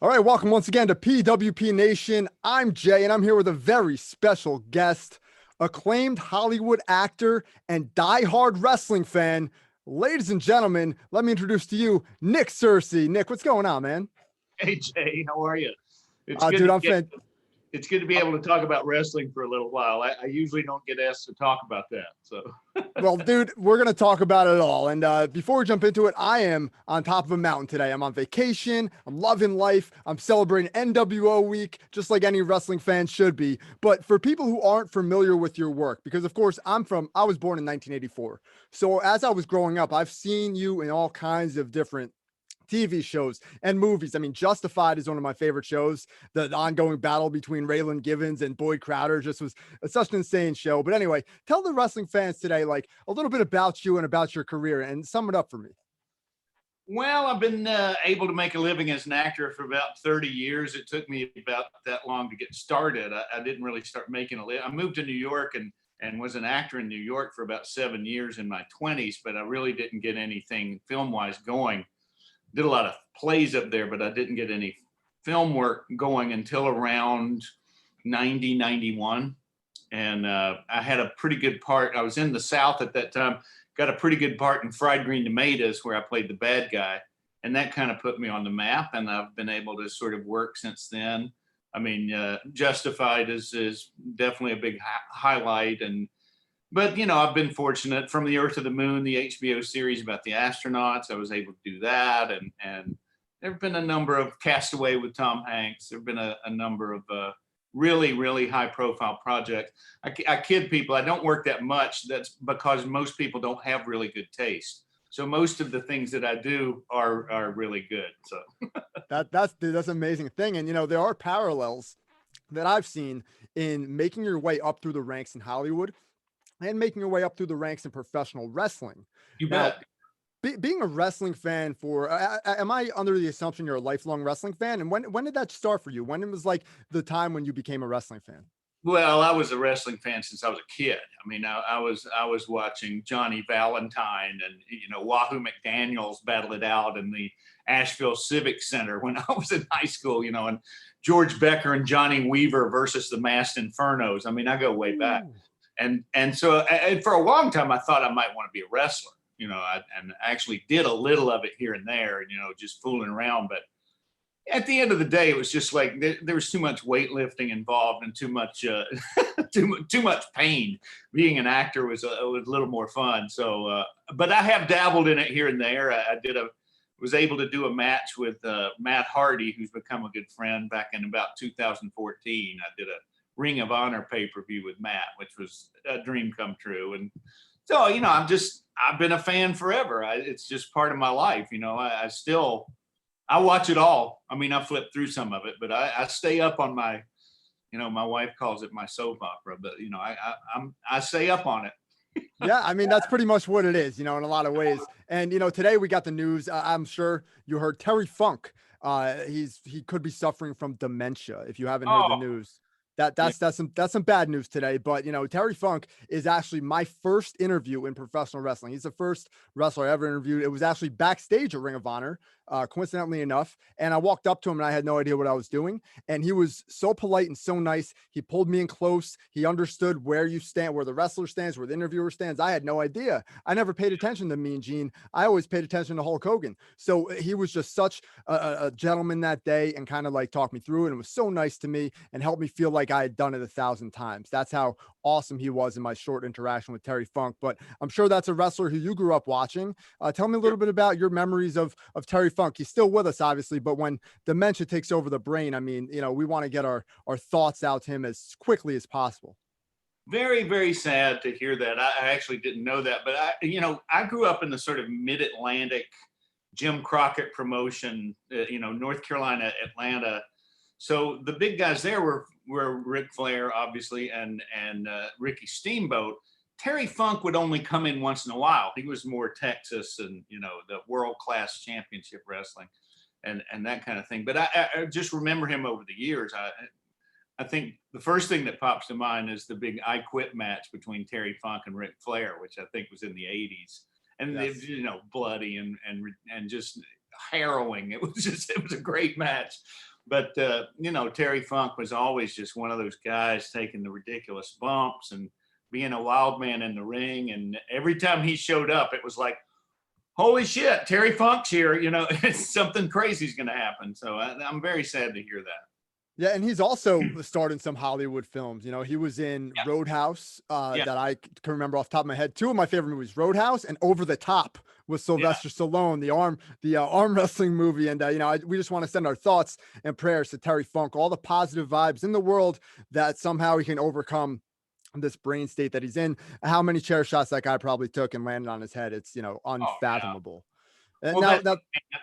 All right, welcome once again to PWP Nation. I'm Jay, and I'm here with a very special guest, acclaimed Hollywood actor and diehard wrestling fan. Ladies and gentlemen, let me introduce to you Nick Searcy. Nick, what's going on, man? Hey Jay, how are you? It's good Dude, to I'm get fan. it's good to be able to talk about wrestling for a little while. I usually don't get asked to talk about that. So Well, dude, we're going to talk about it all. And before we jump into it, I am on top of a mountain today. I'm on vacation. I'm loving life. I'm celebrating NWO week, just like any wrestling fan should be. But for people who aren't familiar with your work, because of course I was born in 1984. So as I was growing up, I've seen you in all kinds of different TV shows and movies. I mean, Justified is one of my favorite shows. The ongoing battle between Raylan Givens and Boyd Crowder just was such an insane show. But anyway, tell the wrestling fans today, like a little bit about you and about your career and sum it up for me. well, I've been able to make a living as an actor for about 30 years. It took me about that long to get started. I didn't really start making a living. I moved to New York and was an actor in New York for about 7 years in my 20s, but I really didn't get anything film-wise going. Did a lot of plays up there, but I didn't get any film work going until around 90, 91. And I had a pretty good part. I was in the South at that time, got a pretty good part in Fried Green Tomatoes where I played the bad guy. And that kind of put me on the map. And I've been able to sort of work since then. I mean, Justified is definitely a big highlight. But I've been fortunate. From the Earth to the Moon, the HBO series about the astronauts, I was able to do that, and there have been a number of Castaway with Tom Hanks. There have been a number of really high profile projects. I kid people, I don't work that much. That's because most people don't have really good taste. So most of the things that I do are really good. So That's an amazing thing. And there are parallels that I've seen in making your way up through the ranks in Hollywood and making your way up through the ranks in professional wrestling. you Now, bet. being a wrestling fan am I under the assumption you're a lifelong wrestling fan? And when did that start for you? When was like the time when you became a wrestling fan? Well, I was a wrestling fan since I was a kid. I mean, I was watching Johnny Valentine and Wahoo McDaniels battle it out in the Asheville Civic Center when I was in high school. And George Becker and Johnny Weaver versus the Masked Infernos. I mean, I go way back, Ooh. and for a long time I thought I might want to be a wrestler. And I actually did a little of it here and there, just fooling around, but at the end of the day, it was just like there was too much weightlifting involved and too much too much pain. Being an actor was a little more fun. So, but I have dabbled in it here and there. I was able to do a match with Matt Hardy, who's become a good friend, back in about 2014. I did a Ring of Honor pay-per-view with Matt, which was a dream come true. And so, I've been a fan forever. It's just part of my life. I watch it all. I mean, I flip through some of it, but I stay up on my, my wife calls it my soap opera, but I stay up on it. Yeah, I mean, that's pretty much what it is, in a lot of ways. And today we got the news. I'm sure you heard Terry Funk. He could be suffering from dementia. If you haven't heard the Oh, news, yeah. that's some bad news today. But Terry Funk is actually my first interview in professional wrestling. He's the first wrestler I ever interviewed. It was actually backstage at Ring of Honor, coincidentally enough. And I walked up to him and I had no idea what I was doing. And he was so polite and so nice. He pulled me in close. He understood where you stand, where the wrestler stands, where the interviewer stands. I had no idea. I never paid attention to Mean Gene. I always paid attention to Hulk Hogan. So he was just such a gentleman that day and kind of like talked me through it. And it was so nice to me and helped me feel like I had done it 1,000 times. That's how awesome he was in my short interaction with Terry Funk. But I'm sure that's a wrestler who you grew up watching. Tell me a little bit about your memories of Terry Funk. He's still with us, obviously, but when dementia takes over the brain, I mean, we want to get our thoughts out to him as quickly as possible. Very, very sad to hear that. I actually didn't know that, but I grew up in the sort of mid-Atlantic Jim Crockett promotion, North Carolina, Atlanta. So the big guys there were Ric Flair, obviously, and Ricky Steamboat. Terry Funk would only come in once in a while. He was more Texas and the world class championship wrestling, and that kind of thing. But I just remember him over the years. I think the first thing that pops to mind is the big I Quit match between Terry Funk and Ric Flair, which I think was in the '80s, and Yes. bloody and just harrowing. It was a great match. But you know, Terry Funk was always just one of those guys taking the ridiculous bumps and being a wild man in the ring. And every time he showed up, it was like, holy shit, Terry Funk's here. You know, it's something crazy is going to happen. So I'm very sad to hear that. Yeah, and he's also starred in some Hollywood films. You know, he was in Yeah. Roadhouse, Yeah. that I can remember off the top of my head. Two of my favorite movies, Roadhouse and Over the Top with Yeah. Sylvester Stallone, the arm wrestling movie. And you know, we just want to send our thoughts and prayers to Terry Funk, all the positive vibes in the world, that somehow he can overcome this brain state that he's in. How many chair shots that guy probably took and landed on his head? It's, you know, Oh, yeah. unfathomable. And Well, now, that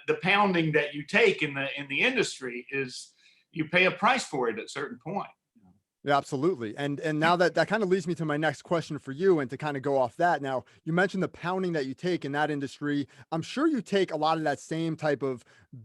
the pounding that you take in the industry is you pay a price for it at a certain point. yeah, absolutely. And now that kind of leads me to my next question for you, and to kind of go off that. Now, you mentioned the pounding that you take in that industry. I'm sure you take a lot of that same type of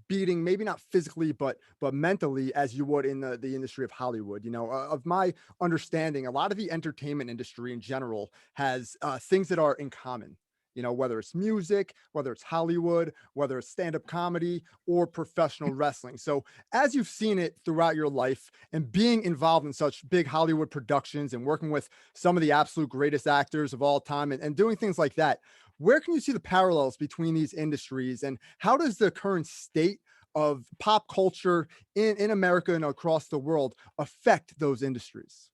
beating, maybe not physically, but mentally, as you would in the industry of Hollywood. You know, of my understanding, a lot of the entertainment industry in general has things that are in common. You know, whether it's music, whether it's Hollywood, whether it's stand-up comedy or professional wrestling. So as you've seen it throughout your life and being involved in such big Hollywood productions and working with some of the absolute greatest actors of all time, and doing things like that, where can you see the parallels between these industries, and how does the current state of pop culture in America and across the world affect those industries?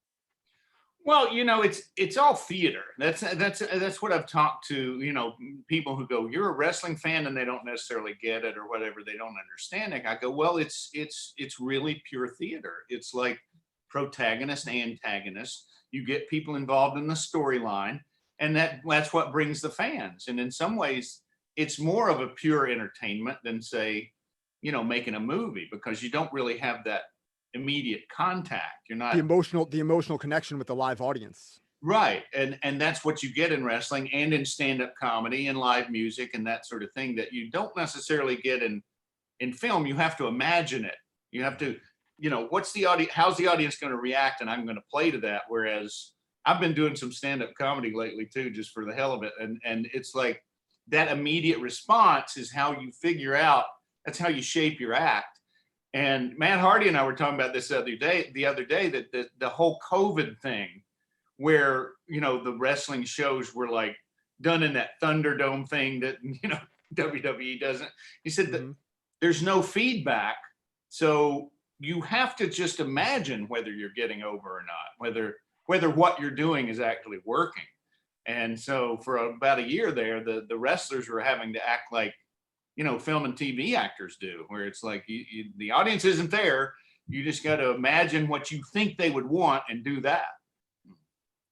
Well, you know, it's all theater. That's what I've talked to, you know, people who go, "You're a wrestling fan," and they don't necessarily get it or whatever. They don't understand it. I go, "Well, it's really pure theater. It's like protagonist, antagonist. You get people involved in the storyline, and that's what brings the fans. And in some ways, it's more of a pure entertainment than, say, you know, making a movie, because you don't really have that immediate contact. You're not The emotional connection with the live audience. right. And that's what you get in wrestling and in stand-up comedy and live music and that sort of thing that you don't necessarily get in film. You have to imagine it. You have to, you know, what's the audience, how's the audience going to react, and I'm going to play to that. Whereas I've been doing some stand-up comedy lately too, just for the hell of it. And it's like that immediate response is how you figure out, that's how you shape your act. And Matt Hardy and I were talking about this the other day, that the whole COVID thing, where, you know, the wrestling shows were like done in that Thunderdome thing that, you know, WWE doesn't. He said that there's no feedback. So you have to just imagine whether you're getting over or not, whether what you're doing is actually working. And so for about a year there, the wrestlers were having to act like, you know, film and TV actors do, where it's like the audience isn't there. You just got to imagine what you think they would want and do that.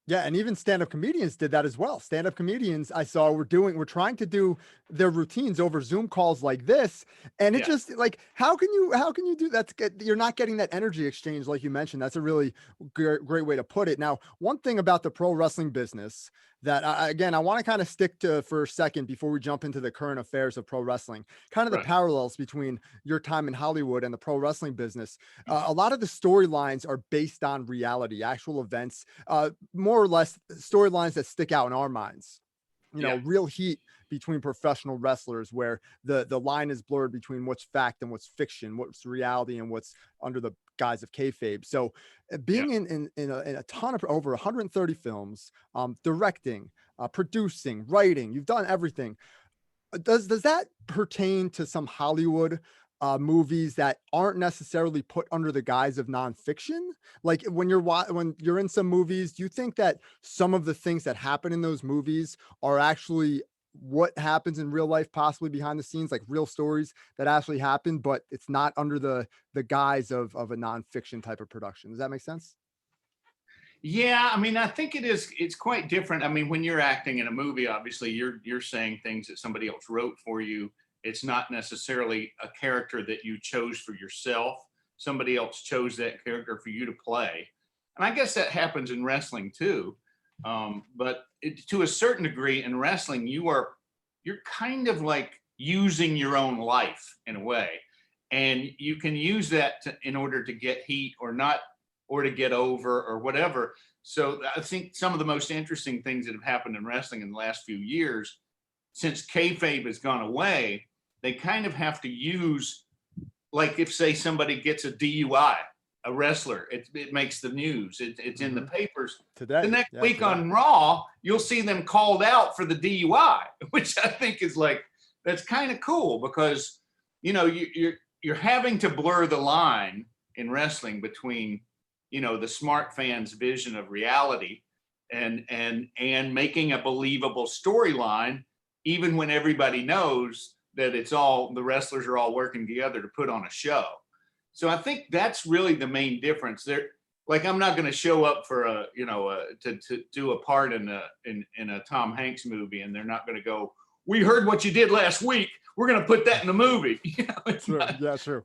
Yeah, and even stand-up comedians did that as well. Stand-up comedians I saw were trying to do their routines over Zoom calls like this, and it Yeah. just like, how can you do that? You're not getting that energy exchange like you mentioned. That's a really great way to put it. Now, one thing about the pro wrestling business that again I want to kind of stick to for a second before we jump into the current affairs of pro wrestling, kind of the Right. parallels between your time in Hollywood and the pro wrestling business. A lot of the storylines are based on reality, actual events, more or less storylines that stick out in our minds. You know, Yeah. real heat between professional wrestlers where the line is blurred between what's fact and what's fiction, what's reality and what's under the guise of kayfabe. So Yeah. being in a ton of over 130 films, directing, producing, writing, you've done everything. Does that pertain to some Hollywood movies that aren't necessarily put under the guise of nonfiction? Like when you're in some movies, do you think that some of the things that happen in those movies are actually what happens in real life, possibly behind the scenes, like real stories that actually happen, but it's not under the guise of a nonfiction type of production? Does that make sense? Yeah, I mean, I think it's quite different. I mean, when you're acting in a movie, obviously you're saying things that somebody else wrote for you. It's not necessarily a character that you chose for yourself. Somebody else chose that character for you to play. And I guess that happens in wrestling too. But to a certain degree in wrestling, you're kind of like using your own life in a way. And you can use that in order to get heat or not, or to get over or whatever. So I think some of the most interesting things that have happened in wrestling in the last few years, since kayfabe has gone away, they kind of have to use like if say somebody gets a DUI, a wrestler, it makes the news. It's in the papers. Today. The next Yeah, week today. on Raw, you'll see them called out for the DUI, which I think is like, that's kind of cool because, you know, you're having to blur the line in wrestling between, you know, the smart fans' vision of reality and making a believable storyline, even when everybody knows that it's all, the wrestlers are all working together to put on a show. So I think that's really the main difference there. Like, I'm not going to show up for a, you know, to do a part in a Tom Hanks movie, and they're not going to go, "We heard what you did last week. We're going to put that in the movie." You know, it's True. not, Yeah, true.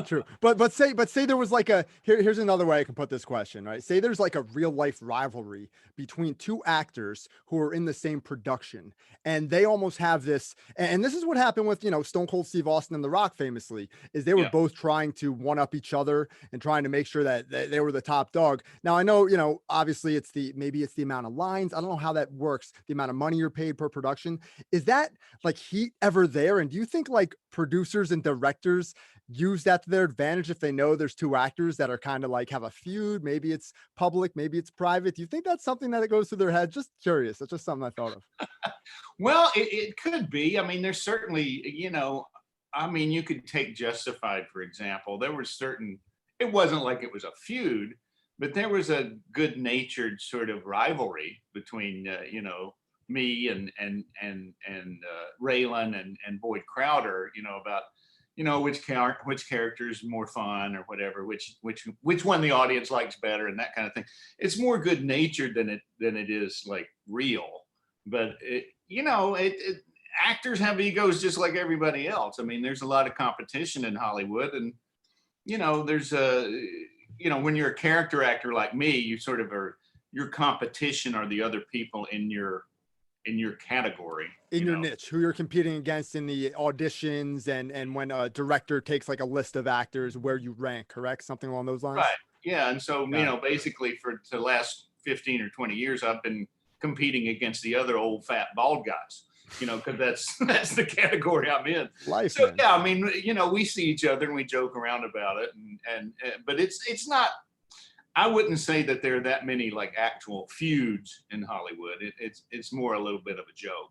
True. But say there was like here's another way I can put this question, right? Say there's like a real life rivalry between two actors who are in the same production, and they almost have this, and this is what happened with, you know, Stone Cold Steve Austin and The Rock famously, is they were yeah. both trying to one up each other and trying to make sure that they were the top dog. Now I know, you know, obviously maybe it's the amount of lines. I don't know how that works, the amount of money you're paid per production. Is that like heat ever there? And do you think like producers and directors use that to their advantage if they know there's two actors that are kind of like have a feud? Maybe it's public, maybe it's private. Do you think that's something that goes through their head? Just curious. That's just something I thought of. Well, it could be. I mean, there's certainly, you know, I mean, you could take Justified, for example. There was certain, it wasn't like it was a feud, but there was a good natured sort of rivalry between, you know, me and Raylan and Boyd Crowder, you know, about, you know, which character is more fun or whatever, which one the audience likes better and that kind of thing. It's more good natured than it is like real. But you know, actors have egos just like everybody else. I mean, there's a lot of competition in Hollywood, and you know, there's you know, when you're a character actor like me, you sort of are, your competition are the other people in your category, In you your know. niche, who you're competing against in the auditions, and when a director takes like a list of actors, where you rank, correct? Something along those lines. Right. Yeah. And so, you Got know, it. basically for the last 15 or 20 years, I've been competing against the other old fat bald guys, you know, because that's the category I'm in. Life, So man. yeah, I mean, you know, we see each other and we joke around about it, and but it's not. I wouldn't say that there are that many like actual feuds in Hollywood. It's more a little bit of a joke.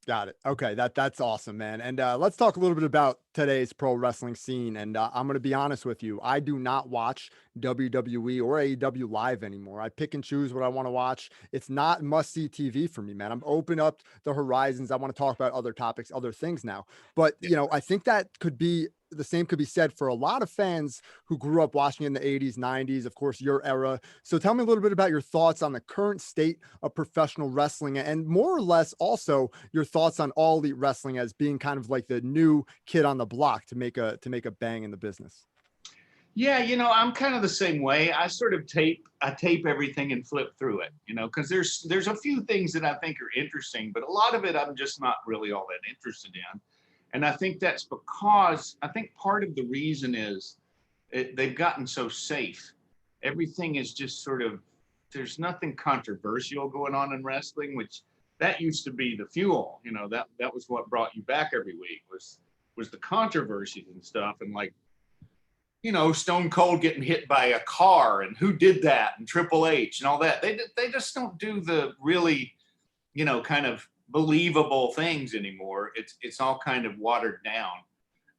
Got it. Okay, that's awesome, man. And let's talk a little bit about today's pro wrestling scene. And I'm going to be honest with you, I do not watch WWE or AEW live anymore. I pick and choose what I want to watch. It's not must see TV for me, man. I'm open up the horizons. I want to talk about other topics, other things now. But you know, I think that could be the same could be said for a lot of fans who grew up watching in the 80s, 90s, of course, your era. So tell me a little bit about your thoughts on the current state of professional wrestling, and more or less also your thoughts on All Elite Wrestling as being kind of like the new kid on the block to make a bang in the business. Yeah, you know, I'm kind of the same way. I sort of tape everything and flip through it, you know, because there's a few things that I think are interesting, but a lot of it I'm just not really all that interested in. And I think that's because I think part of the reason is they've gotten so safe. Everything is just sort of, there's nothing controversial going on in wrestling, which that used to be the fuel, you know, that was what brought you back every week was the controversies and stuff. And like, you know, Stone Cold getting hit by a car and who did that, and Triple H and all that. They just don't do the really, you know, kind of believable things anymore. It's all kind of watered down.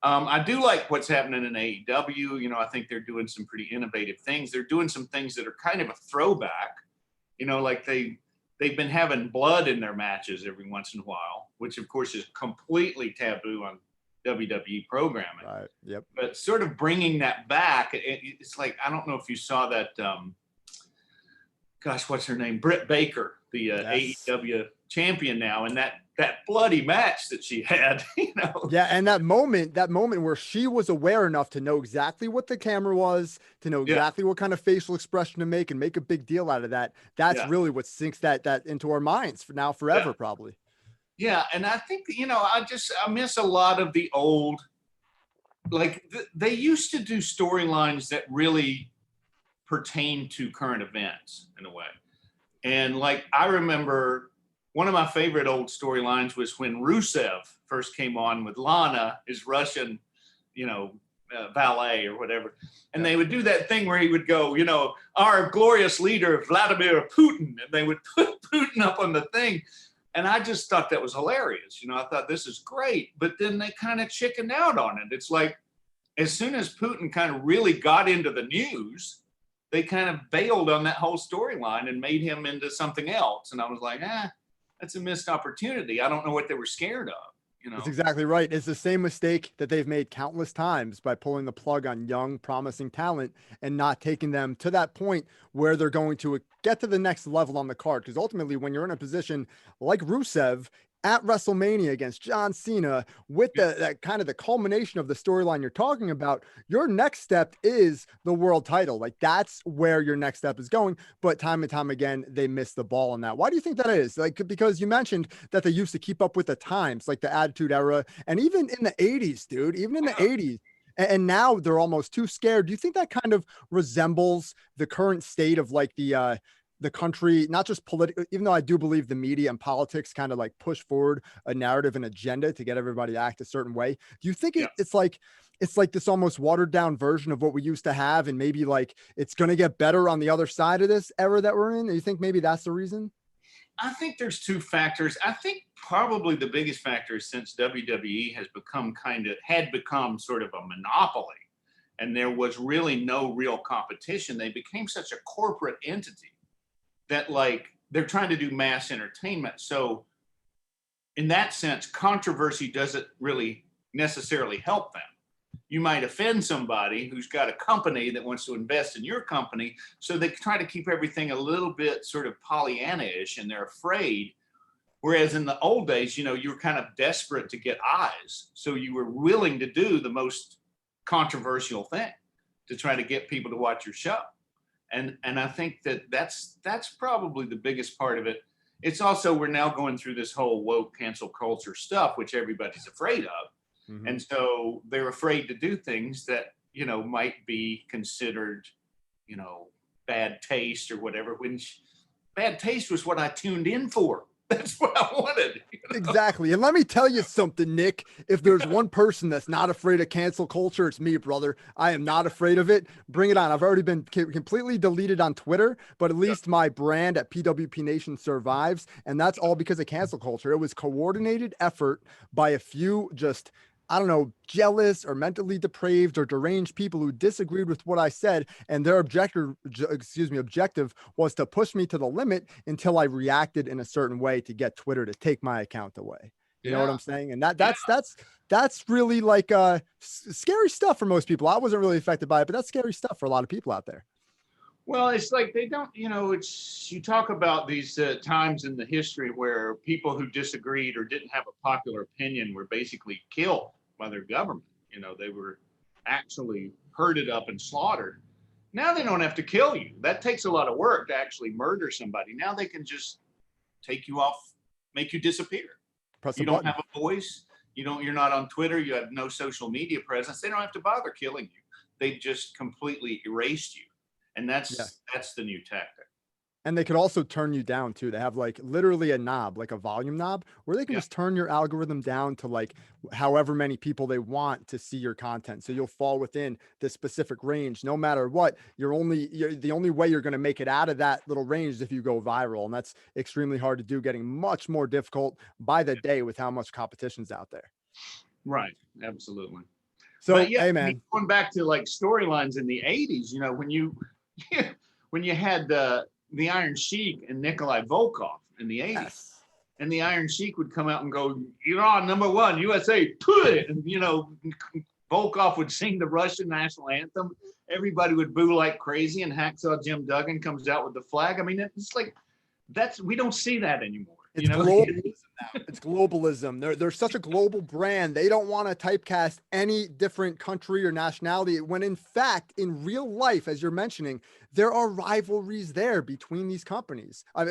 I do like what's happening in AEW. You know, I think they're doing some pretty innovative things. They're doing some things that are kind of a throwback. You know, like they've been having blood in their matches every once in a while, which of course is completely taboo on WWE programming. Right. Yep. But sort of bringing that back, it's like, I don't know if you saw that. Gosh, what's her name? Britt Baker, the Yes. AEW champion now, and that bloody match that she had, you know. Yeah, and that moment where she was aware enough to know exactly what the camera was, to know Yeah, exactly what kind of facial expression to make and make a big deal out of that. That's yeah, really what sinks that into our minds for now, forever, yeah, probably. yeah. And I think, you know, I miss a lot of the old, like they used to do storylines that really pertain to current events in a way. And like, I remember one of my favorite old storylines was when Rusev first came on with Lana, his Russian, you know, valet or whatever. And they would do that thing where he would go, you know, our glorious leader, Vladimir Putin. And they would put Putin up on the thing. And I just thought that was hilarious. You know, I thought this is great. But then they kind of chickened out on it. It's like, as soon as Putin kind of really got into the news, they kind of bailed on that whole storyline and made him into something else. And I was like, that's a missed opportunity. I don't know what they were scared of. You know? That's exactly right. It's the same mistake that they've made countless times by pulling the plug on young, promising talent and not taking them to that point where they're going to get to the next level on the card. Because ultimately, when you're in a position like Rusev at WrestleMania against John Cena, with that kind of the culmination of the storyline you're talking about, your next step is the world title. Like, that's where your next step is going. But time and time again, they miss the ball on that. Why do you think that is? Like, because you mentioned that they used to keep up with the times, like the Attitude Era, and even in the 80s, dude, even in the 80s. And now they're almost too scared. Do you think that kind of resembles the current state of like the country, not just political, even though I do believe the media and politics kind of like push forward a narrative and agenda to get everybody to act a certain way? Do you think it's like this almost watered down version of what we used to have, and maybe like it's going to get better on the other side of this era that we're in? Do you think maybe that's the reason? I think there's two factors. I think probably the biggest factor is since WWE had become sort of a monopoly, and there was really no real competition. They became such a corporate entity that, like, they're trying to do mass entertainment. So in that sense, controversy doesn't really necessarily help them. You might offend somebody who's got a company that wants to invest in your company. So they try to keep everything a little bit sort of Pollyanna-ish, and they're afraid. Whereas in the old days, you know, you were kind of desperate to get eyes. So you were willing to do the most controversial thing to try to get people to watch your show. And I think that's probably the biggest part of it. It's also, we're now going through this whole woke cancel culture stuff, which everybody's afraid of. Mm-hmm. And so they're afraid to do things that, you know, might be considered, you know, bad taste or whatever, when bad taste was what I tuned in for. That's what I wanted. You know? Exactly. And let me tell you something, Nick. If there's one person that's not afraid of cancel culture, it's me, brother. I am not afraid of it. Bring it on. I've already been completely deleted on Twitter, but at least my brand at PWP Nation survives. And that's all because of cancel culture. It was coordinated effort by a few just, I don't know, jealous or mentally depraved or deranged people who disagreed with what I said. And their objective was to push me to the limit until I reacted in a certain way to get Twitter to take my account away. You know what I'm saying? And that's really like scary stuff for most people. I wasn't really affected by it, but that's scary stuff for a lot of people out there. Well, it's like they don't, you know, you talk about these times in the history where people who disagreed or didn't have a popular opinion were basically killed by their government. You know, they were actually herded up and slaughtered. Now they don't have to kill you. That takes a lot of work to actually murder somebody. Now they can just take you off, make you disappear. You don't have a voice. You're not on Twitter. You have no social media presence. They don't have to bother killing you. They just completely erased you. And that's the new tactic. And they could also turn you down too. They have like literally a knob, like a volume knob, where they can just turn your algorithm down to like however many people they want to see your content. So you'll fall within this specific range, no matter what. The only way you're going to make it out of that little range is if you go viral. And that's extremely hard to do, getting much more difficult by the day with how much competition's out there. Right. Absolutely. So, hey man, going back to like storylines in the 80s, you know, when you had the Iron Sheik and Nikolai Volkov in the 80s, and the Iron Sheik would come out and go, Iran #1, USA, and you know, Volkov would sing the Russian national anthem. Everybody would boo like crazy, and Hacksaw Jim Duggan comes out with the flag. I mean, it's like we don't see that anymore. It's globalism now. It's globalism. They're such a global brand. They don't want to typecast any different country or nationality, when in fact, in real life, as you're mentioning, there are rivalries there between these countries. There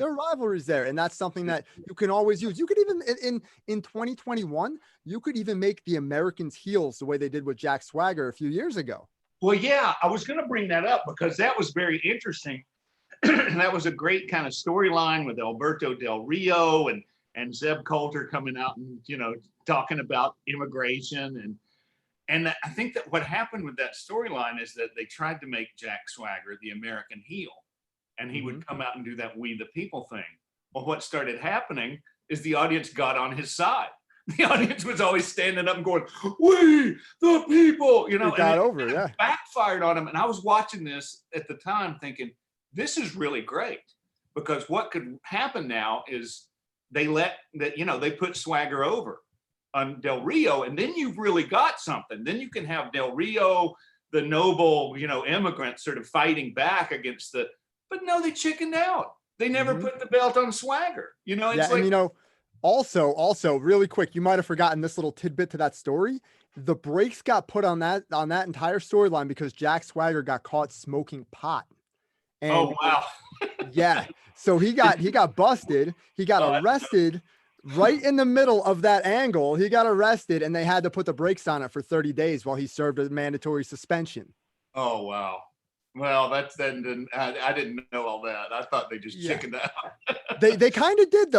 are rivalries there. And that's something that you can always use. You could even, in 2021, you could even make the Americans heels the way they did with Jack Swagger a few years ago. Well, yeah, I was going to bring that up because that was very interesting. That was a great kind of storyline with Alberto Del Rio and Zeb Coulter coming out and, you know, talking about immigration. And I think that what happened with that storyline is that they tried to make Jack Swagger the American heel, and he would come out and do that "We the People" thing. Well, what started happening is the audience got on his side. The audience was always standing up and going, "We the people," you know, It got and over, yeah. backfired on him. And I was watching this at the time thinking, this is really great, because what could happen now is they they put Swagger over on Del Rio, and then you've really got something. Then you can have Del Rio, the noble, immigrant, sort of fighting back against but no, they chickened out. They never put the belt on Swagger. It's Yeah, like, and also really quick, you might have forgotten this little tidbit to that story. The brakes got put on that entire storyline because Jack Swagger got caught smoking pot. And oh wow. yeah, so he got busted. He got arrested right in the middle of that angle. He got arrested, and they had to put the brakes on it for 30 days while he served a mandatory suspension. Oh wow. Well, I didn't know all that. I thought they just chickened out. They kind of did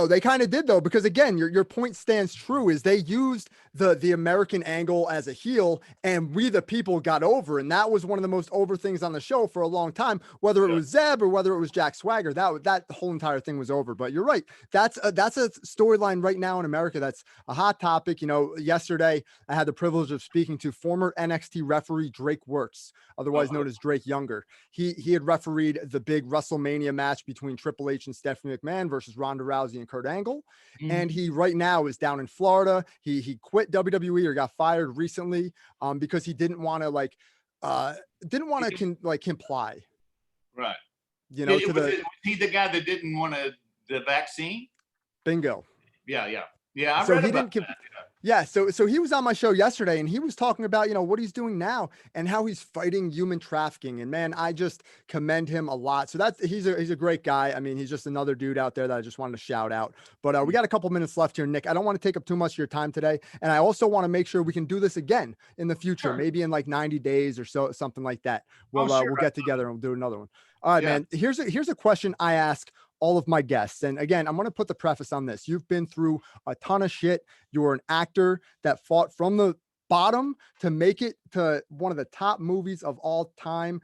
though, because again, your point stands true, is they used the American angle as a heel, and We the People got over, and that was one of the most over things on the show for a long time, whether it was Zeb or whether it was Jack Swagger. That whole entire thing was over. But you're right, that's a storyline right now in America that's a hot topic. Yesterday I had the privilege of speaking to former NXT referee Drake Wirtz, otherwise known as Drake Younger. He had refereed the big WrestleMania match between Triple H and Stephanie McMahon versus Ronda Rousey and Kurt Angle. And he right now is down in Florida. He quit WWE, or got fired recently, because he didn't want to comply. Right. Was he the guy that didn't want the vaccine? Bingo. Yeah. I So read he about didn't that. Yeah, so he was on my show yesterday, and he was talking about, what he's doing now and how he's fighting human trafficking. And man, I just commend him a lot. So he's a great guy. I mean, he's just another dude out there that I just wanted to shout out. But we got a couple minutes left here, Nick. I don't want to take up too much of your time today, and I also want to make sure we can do this again in the future, maybe in like 90 days or so, something like that. We'll get together and we'll do another one. All right, man. Here's a question I ask all of my guests. And again, I'm going to put the preface on this. You've been through a ton of shit. You were an actor that fought from the bottom to make it to one of the top movies of all time.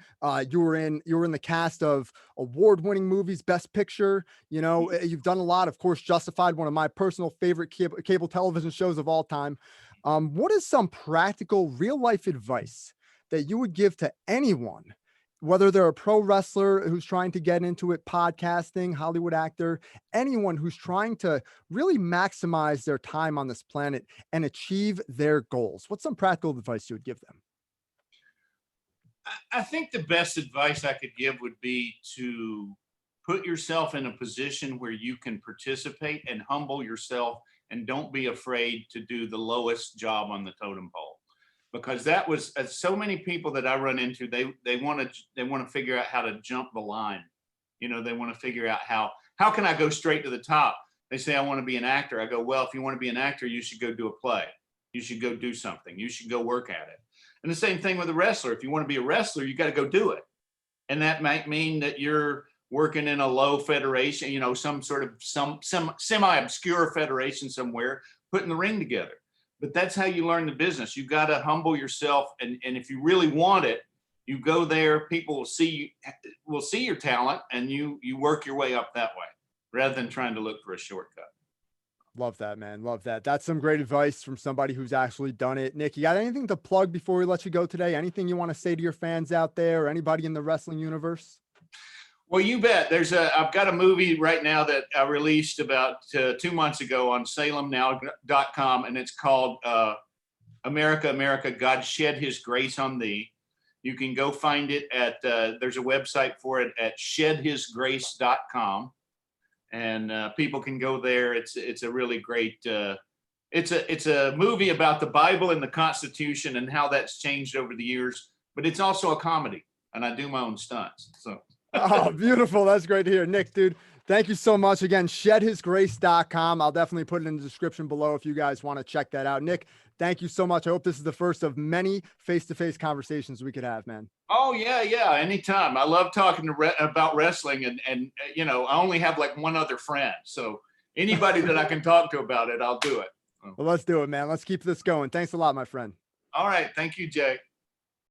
You were in the cast of award-winning movies, Best Picture. You've done a lot. Of course, Justified, one of my personal favorite cable television shows of all time. What is some practical real-life advice that you would give to anyone, whether they're a pro wrestler who's trying to get into it, podcasting, Hollywood actor, anyone who's trying to really maximize their time on this planet and achieve their goals? What's some practical advice you would give them? I think the best advice I could give would be to put yourself in a position where you can participate and humble yourself, and don't be afraid to do the lowest job on the totem pole. Because that was so many people that I run into, they want to figure out how to jump the line. They want to figure out how can I go straight to the top? They say, I want to be an actor. I go, well, if you want to be an actor, you should go do a play. You should go do something. You should go work at it. And the same thing with a wrestler. If you want to be a wrestler, you got to go do it. And that might mean that you're working in a low federation, some sort of some semi-obscure federation somewhere, putting the ring together. But that's how you learn the business. You got to humble yourself. And if you really want it, you go there, people will see your talent, and you work your way up that way, rather than trying to look for a shortcut. Love that, man. Love that. That's some great advice from somebody who's actually done it. Nick, you got anything to plug before we let you go today? Anything you want to say to your fans out there, or anybody in the wrestling universe? Well, you bet. I've got a movie right now that I released about 2 months ago on salemnow.com, and it's called America, America, God Shed His Grace on Thee. You can go find it at, there's a website for it at shedhisgrace.com, and people can go there. It's a really great, it's a movie about the Bible and the Constitution and how that's changed over the years, but it's also a comedy, and I do my own stunts, so. Oh, beautiful. That's great to hear. Nick, dude, thank you so much. Again, shedhisgrace.com. I'll definitely put it in the description below if you guys want to check that out. Nick, thank you so much. I hope this is the first of many face-to-face conversations we could have, man. Oh, yeah. Anytime. I love talking about wrestling, and I only have like one other friend. So anybody that I can talk to about it, I'll do it. Well, let's do it, man. Let's keep this going. Thanks a lot, my friend. All right. Thank you, Jake.